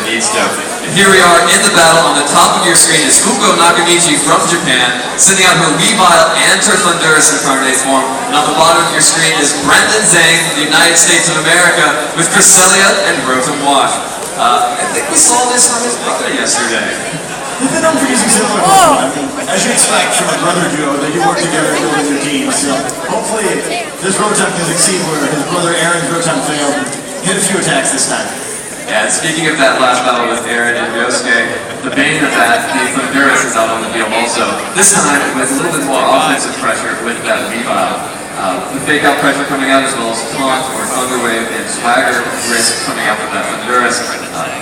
needs to. And here we are in the battle. On the top of your screen is Fuko Nakamichi from Japan, sending out her Weavile and her Thunderous incarnate form. And on the bottom of your screen is Brendan Zhang from the United States of America with Cresselia and Rotom Wash. I think we saw this from his brother yesterday. They've been known for using similar Pokemon. As you expect from a brother duo, they do work together and build their teams. So hopefully this Rotom can succeed where his brother Aaron's Rotom failed. Hit a few attacks this time. Yeah, and speaking of that last battle with Aaron and Yosuke, the bane of that, the Thunderous is out on the field also. This time with a little bit more offensive pressure with that Weavile. The fake out pressure coming out as well as Taunt or Thunder Wave and Swagger risk coming out with that Thunderous.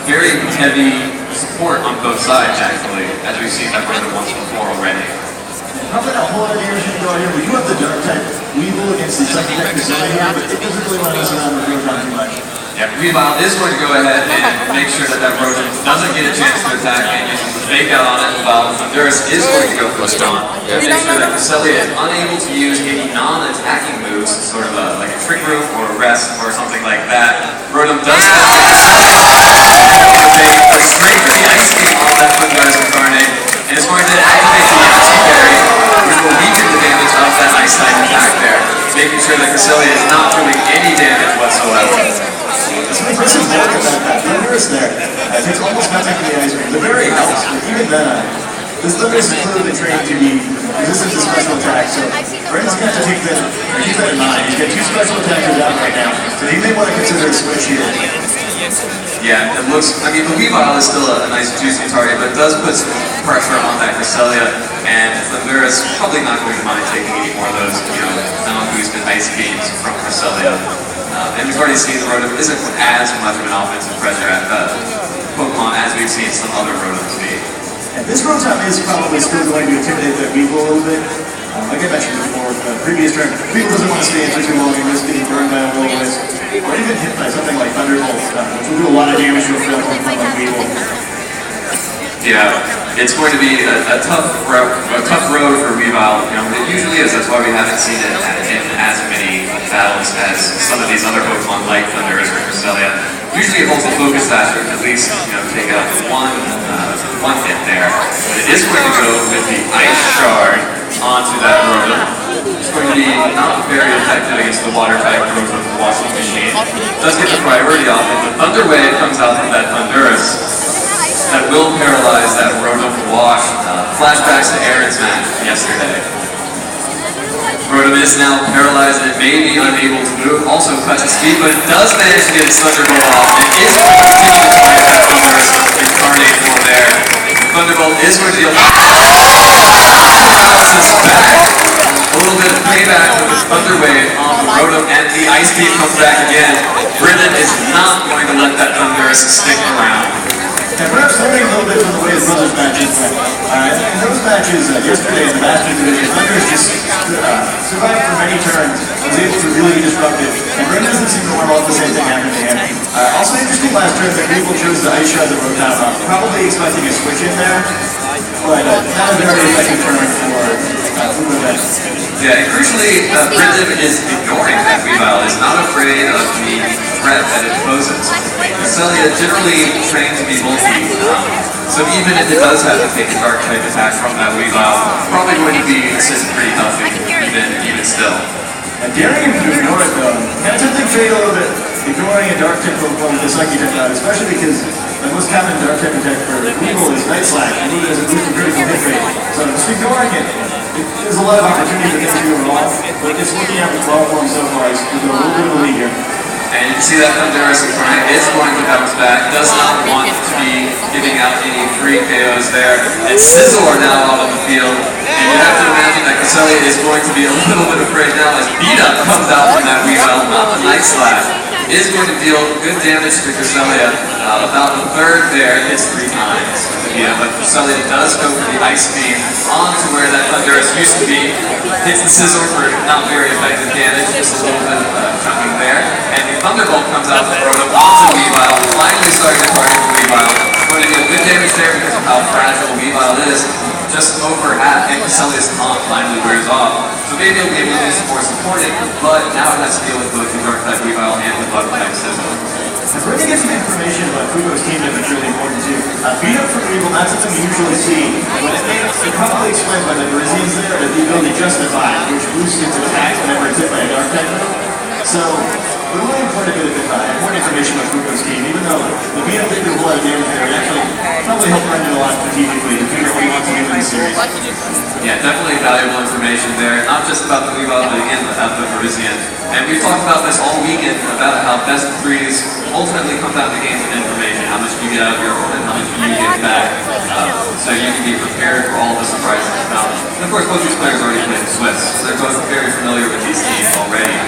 Very heavy support on both sides actually, as we've seen that Rotom once before already. Probably not a whole lot of damage to go here. We do have the Dark type Weevil against the Psychic type Cresselia here, but it doesn't really want to mess around with Rotom too much. Yeah, Weavile is going to go ahead and make sure that that Rotom doesn't get a chance to attack and uses the fake out on it, while Thunderous is going to go for the Taunt. Make sure that Cresselia is unable to use any non-attacking moves, sort of like a Trick Room or a Rest or something like that. Rotom does straight to the Ice Beam on that Thunderous incarnate, and it's going to activate the Ice Berry, which will weaken the damage of that Ice type attack there, making sure that Cresselia is not doing any damage whatsoever. It's an impressive work about that Thunderous there. It's almost nothing for the Ice Beam. The berry helps, but even then, this Thunderous is clearly trained to be resistant to special attacks, so Brandon's going to have to keep that in mind. He's got two special attackers out right now, so he may want to consider a switch here. Yeah, it looks, I mean, the Weavile is still a nice juicy target, but it does put some pressure on that Cresselia, and Thunderous probably not going to mind taking any more of those, non-boosted Ice Beams from Cresselia. And we've already seen the Rotom isn't as much of an offensive pressure at Pokemon as we've seen some other Rotoms be. And this Rotom is probably still going to intimidate that Weevil a little bit. Like I mentioned before, the previous turn, Weevil doesn't want to stay in for too long and risk getting burned by a Will-O-Wisp, or even hit by something like Thunderbolt, which will do a lot of damage to a frail Pokemon like Weevil. Yeah, it's going to be a tough road for Weavile. It usually is. That's why we haven't seen it in as many battles as some of these other Pokemon like Thunderous or Cresselia. Usually it holds the focus faster, at least take out one hit there. But it is going to go with the Ice Shard onto that Rotom. It's going to be not very effective against the water type Rotom washing machine. It does get the priority off it, but Thunder Wave comes out from that Thunderous. That will paralyze that Rotom Wash. Flashbacks to Aaron's match yesterday. Rotom is now paralyzed and it may be unable to move, also cuts its speed, but it does manage to get its Thunderbolt off. It is going to continue to fight that Thunderous incarnate form there. Thunderbolt is going to deal back. A little bit of payback with the Thunder Wave on the Rotom, and the Ice Beam comes back again. Brendan is not going to let that Thunderous stick around. And perhaps learning a little bit from the way his brother's matches went. In those matches yesterday in the Master Division, Thunderous just survived for many turns, was able to really be disruptive, and Brendan doesn't seem to want all the same thing happening to him. Also interesting last turn that Weevil chose the Ice Shard the Rotom, probably expecting a switch in there, but not a very effective turn for Fuko then. Yeah, and crucially, Brendan is ignoring that Weavile, is not afraid of the threat that it poses. Cresselia generally trained to be bulky, so even if it does have to take a dark type attack from that Weavile, probably going to be pretty healthy, even still. And daring him to ignore it though, kind of tempting fate a little bit, ignoring a dark type Pokemon with a Psychic type, especially because the most common dark type attack for Weevil is Night Slash, and it has a boosted critical hit rate. So just ignoring it, there's a lot of opportunity for things to go wrong, but just looking at the 12 form so far, he's going to go a little bit of a lead here. And you can see that Thunderous incarnate is going to bounce back, does not want to be giving out any free KOs there. It's Scizor now out on the field, and you have to imagine that Cresselia is going to be a little bit afraid now as Beat-Up comes out from that Weavile, not the Night Slash. Is going to deal good damage to Cresselia, about a third there, hits 3 times. Yeah, but Cresselia does go for the Ice Beam onto where that Thunderous used to be. Hits the Scizor for not very effective damage, just a little bit of chunking there. And the Thunderbolt comes out from Rotom onto Weavile, finally starting to target the Weavile. Going to deal good damage there because of how fragile Weavile is. Just over half, and Cresselia's taunt finally wears off. So maybe it'll be able to do some more supporting, but now it has to deal with both the Dark type Weavile and the Bug type Scizor. We're going to get some information about Fuko's team that is really important. see, but it probably explained by the Parisians there that the ability justified, which boosts its attack whenever it's hit by a dark type. So, we learned quite a bit of information about Fuko's team, even though the Beetle didn't do a whole lot of damage there, it actually probably helped Brendan a lot strategically to figure out what he wants to do in this series. Yeah, definitely valuable information there, not just about the Weavile, but again about the Parisian. And we've talked about this all weekend, about how best of threes ultimately come down to games of information. How much do you get out of your opponent, how much do you get back, so you can be prepared for all the surprises to come. And of course, both these players already played Swiss, so they're both very familiar with these teams already.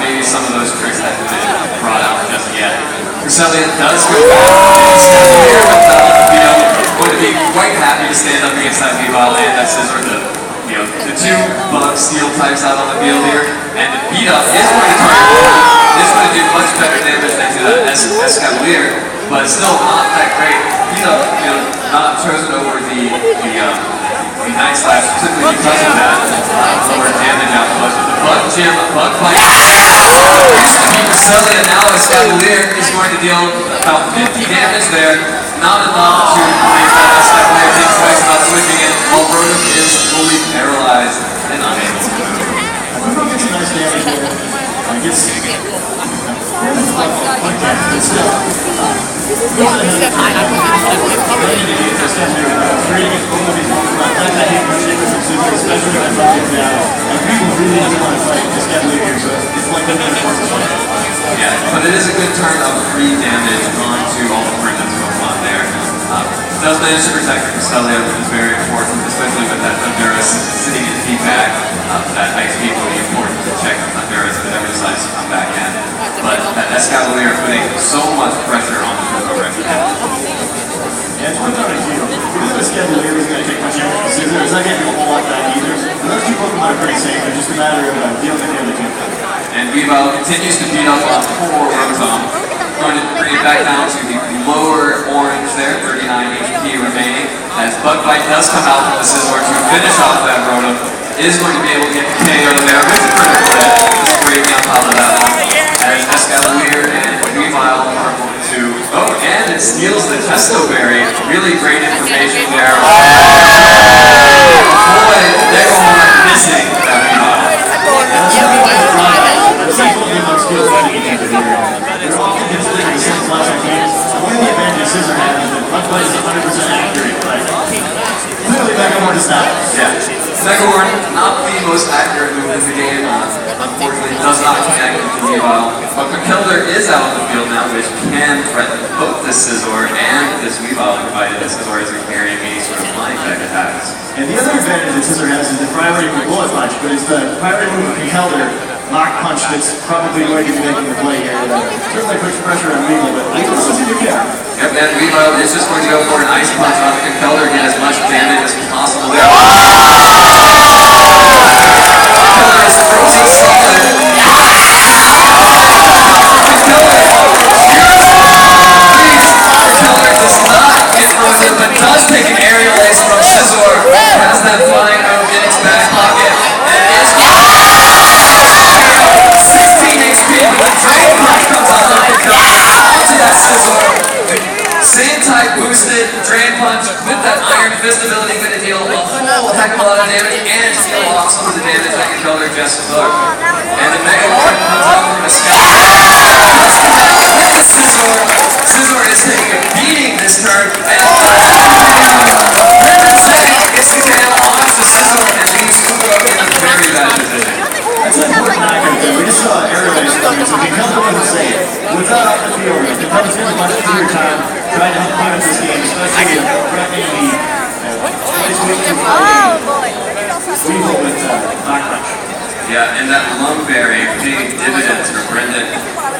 Maybe some of those tricks haven't been brought out just yet. Cresselia does go back and stand here with, going to be quite happy to stand up against that Weavile and that Scizor, the two bug steel types out on the field here. And the beat up is going to target, is going to do much better damage than to that Escavalier, but still not that great. Beat up, not chosen over the Night Slash specifically because of that lower damage output. The bug gem, bug fight. Used to be Cresselia, now Escavalier is going to deal about 50 damage there. Not enough to make that Escavalier think twice about switching it, while Rotom is fully paralyzed and unable to move. Fuko gets some nice damage there. Gets but still. Yeah, but it is a good turn of free damage onto all the Brendan's Pokemon there. Does manage to protect Cresselia, which is very important, especially with that Honduras sitting in feedback. That ice beam will be important to protect Honduras if it ever decides to come back in. But that Escavalier putting so much pressure on the Fuko right now. Yeah, it's one thing I feel. Even though Escavalier is going to take much damage from Scizor, it's not going to do a whole lot back either. But those two Pokemon are pretty safe. It's just a matter of dealing with the other two. And Weavile continues to beat up on poor Rotom. Going to bring it back down to the lower orange there, 39 HP remaining. As Bug Bite does come out from the Scizor to finish off that Rotom. Is going to be able to get the KO there with the critical hit. Just breaking on top of that one. As Escavalier and Weavile are going to... Oh, and it steals the Testo Berry. Really great information there. Boy, Mega Horn missing that Weavile. They're often considered the same class of games. One of the advantages Scizor has is that Bug Bite is 100% accurate, but clearly Mega Horn is not. Yeah. Mega Horn, not the most accurate move in the game, unfortunately does not connect with the Weavile. But Conkeldurr is out on the field now, which can threaten both this Scizor and this Weavile, provided that Scizor isn't carrying any sort of flying type attacks. And the other advantage that Scizor has is the priority move Bullet Punch, but it's the priority move of Conkeldurr, Lock Punch, that's probably going to be making the play here. Certainly puts pressure on Weavile, but Weavile doesn't seem to care. Yep, and Weavile is just going to go for an Ice Punch on Conkeldurr, get as much damage as possible there. But does take an aerial ace from Scizor, has that flying move in its back pocket, and is 16 HP, but the Drain Punch comes out of Conkeldurr onto that Scizor. Same type boosted Drain Punch with that Iron Fist ability, going to deal a whole heck of a lot of damage and steal off some of the damage that Conkeldurr just took. And the Mega Horn comes out from the sky. Scizor is taking a beating this turn, and Brendan Zane gets the tail onto Scizor and leaves Fuko in a very bad position. That's an important knockout there. We just saw aerial ace coming, so Conkeldurr wasn't safe. Without off the field, Conkeldurr spent a much easier time trying to help clean up this game, especially threatening the Weavile with Lock Punch. Yeah, and that Lumberry paying dividends for Brendan.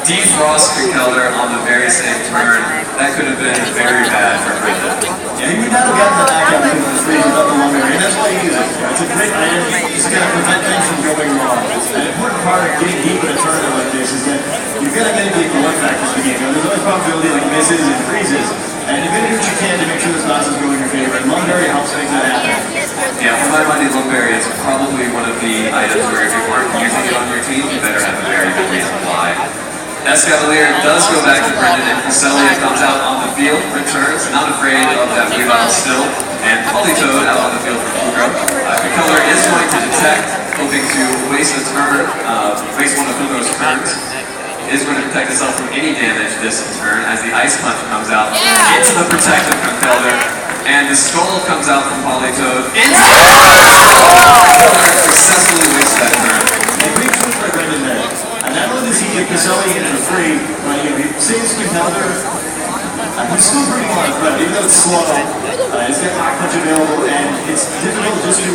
Defrost Conkeldurr on the very same turn. That could have been very bad for Brendan. Yeah, he would not have gotten the knockout because of the freeze without the Lumberry, and that's why he uses it. It's a great item. It's going to prevent things from going wrong. An important part of getting deep in a tournament like this is that you've got to mitigate the luck factors of the game. There's always probability like misses and freezes, and you've got to do what you can to make sure this bounces go in your favor, and Lumberry helps make that happen. Yeah, for my money, Lumberry is probably one of the items where if you weren't using it on your team, you better have a very good reason why. Escavalier does go back to Brendan, and Cresselia comes out on the field, returns, not afraid of that Weavile still, and Politoad out on the field for Fugro. Keller is going to detect, hoping to waste a turn, waste one of Fugro's turns. Is going to protect itself from any damage this turn as the Ice Punch comes out into the protective from Keller. And the Skull comes out from Politoad into Keller successfully wastes that turn. A great switch by Brendan there. And not only does he get Caselli in for free, but he saves Keller. He's still pretty on it, but even though it's slow, it's got Rock Punch available, and it's difficult just to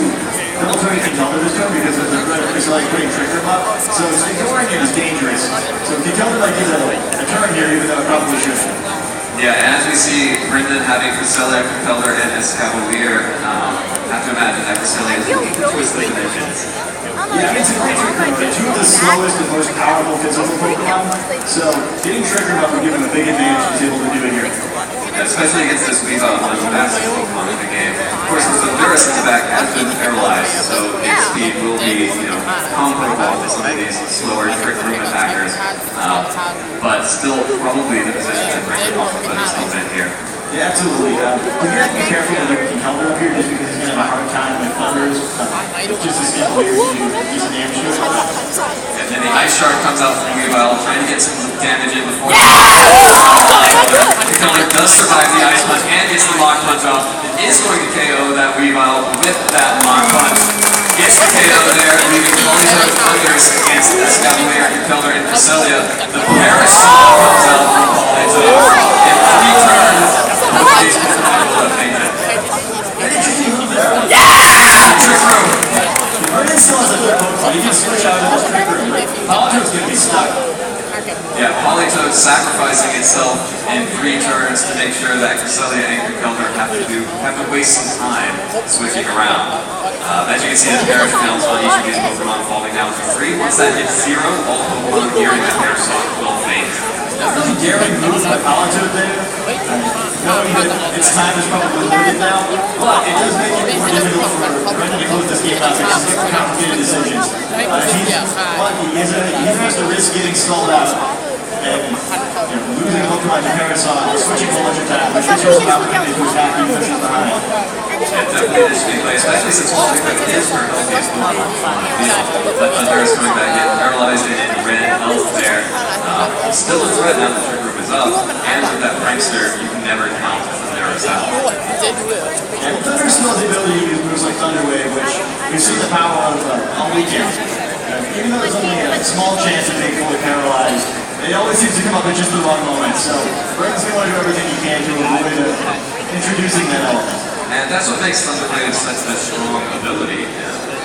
double turn Keller this turn because of the Caselli putting Trigger up. So ignoring it is dangerous. So Keller might get a turn here, even though it probably shouldn't. Yeah, and as we see Brendan having Keller, and Escavalier, have to imagine that Keller is looking to twist the dimensions. Yeah, it's a great trigger mode. It's two of the slowest and most powerful physical Pokemon, so getting triggered up would give him a big advantage. He's able to do it here. Especially against this Weavile, one of the fastest Pokemon in the game. Of course, the Thundurus in the back has been paralyzed, so its speed will be, comparable to some of these slower trick room attackers. But still probably the position that Brendan wants to put himself in here. Yeah, absolutely. You have to be careful with Keller up here just because he's going to have a hard time with Thunders. Just a simple weird to use a damage to it. And then the Ice Shark comes out from Weavile, trying to get some damage in before Keller does survive the Ice Punch and gets the Lock Punch off. It is going to KO that Weavile with that Lock Punch. Gets the KO there, leaving Politoad Thundurus against Escavalier, Keller, and Cresselia. The Parasol comes out from Politoad in 3 turns. These Pokemon will have fainted. Trick Room! Brendan still has a third Pokemon. He can switch out of this Trick Room. Politoad's going to be stuck. Yeah, Politoad sacrificing itself in 3 turns to make sure that Cresselia and Keller have to waste some time switching around. As you can see, the perish counts on each of these Pokemon falling down to 3. Once that hits 0, all Pokemon hearing the perish song will faint. That really daring move by Politoad there. Knowing that its time is probably limited now, but it does make it more difficult for Brendan to close this game out because it's complicated decisions. He either has to risk getting stalled out and losing Pokemon to Parasol, switching a whole bunch of time, which gives you an opportunity to attack even if she's behind. Yeah, definitely an interesting play, especially since all the equipment is for healthiest Pokemon on the field. But Thundurus coming back in, paralyzed in red health there. Still a threat now that Trick Room is up, and with that Prankster, you can never count Thundurus out. And Thundurus still has the ability to use moves like Thunder Wave, which we've seen the power of all weekend. Even though there's only a small chance of being fully paralyzed, it always seems to come up at just the wrong moment. So Brendan's going to do everything he can to avoid introducing that element. And that's what makes Thunder Wave such a strong ability.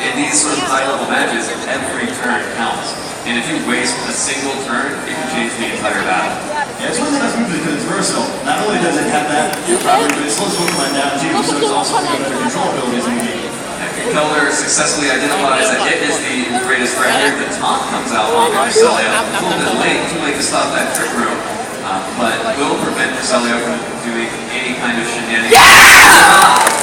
In these sort of high-level matches, every turn counts. And if you waste a single turn, it can change the entire battle. Yeah, it's one of the best moves because it's versatile. Not only does it have that property, but it slows Pokemon down too, so it's also got better control abilities in the game. Keller successfully identifies that it is the greatest threat here. The taunt comes out on Cresselia. A little bit late, too late to stop that Trick Room, but will prevent Cresselia from doing any kind of shenanigans.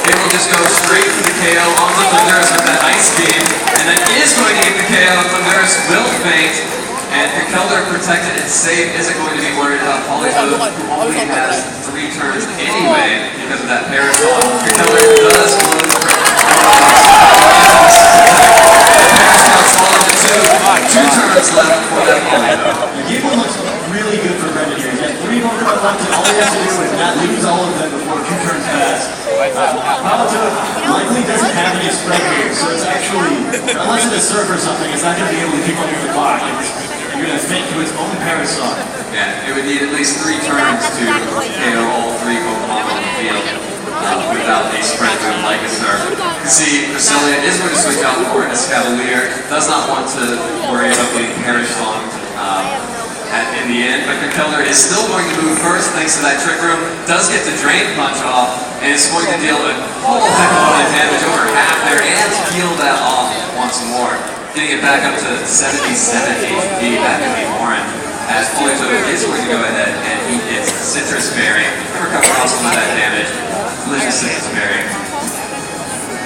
It will just go straight to the KO onto Thundurus with that Ice Beam, and then is going to get the KO. Thundurus will faint, and Keller protected and safe isn't going to be worried about Politoad, who only has 3 turns anyway because of that Parasol. Keller does close the Two turns left for that Politoad. The game one looks really good for Brendan here. He's got 3 Pokemon left, and all he has to do is not lose all of them before 2 turns pass. Politoad likely doesn't have any spread here, so it's actually, unless it's a Surf or something, it's not going to be able to keep up with the clock. You're going to faint to its own Parasol. Yeah, it would need at least 3 turns to KO all 3 Pokemon on the field without a spread move like a Surf. You see, Cresselia is going to switch out for Escavalier, does not want to worry about getting Parasol in the end, but Keller is still going to move first thanks to that Trick Room, does get the Drain Punch off, and is going to deal a whole heck of a lot of damage, over half there, and peel that off once more. Getting it back up to 77 HP back in the orange, as Politoad is going to go ahead and eat its Citrus Berry, recover off some of that damage. Delicious Citrus Berry.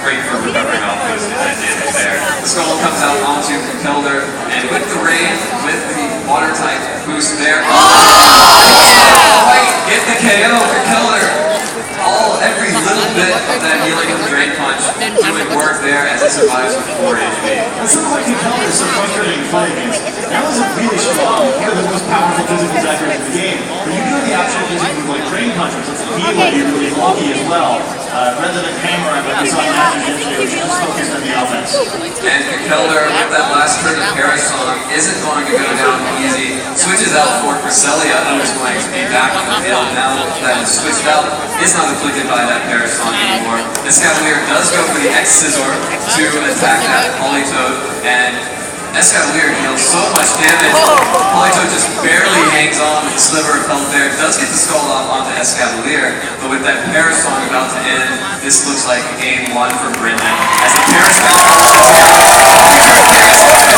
Great for recovering off most of that damage there. The Skull comes out onto Keller, and with the rain, with the water type boost there. Oh! Get the KO for Keller. All every little bit of that healing with the Drain Punch doing work there as it survives with 4 HP. And something like Keller is so frustrating to play against. That was a really strong, one of the most powerful physical attackers in the game. But you do have the option of using like Drain Punch, which lets the heal be really bulky as well. Rather than hammer like we saw in Masters yesterday, which is just focused on the offense. And Keller, with that last turn of Parasong, isn't going to go down easy. Switches out for Cresselia, who's going to be back on the field now that is switched out. Is not afflicted by that Parasong anymore. Escavalier does go for the X-Scissor to attack that Politoed, and Escavalier deals so much damage. Politoed just barely hangs on with the sliver of health there. Does get the skull off onto Escavalier, but with that Parasong about to end, this looks like game 1 for Brendan. As the Parasong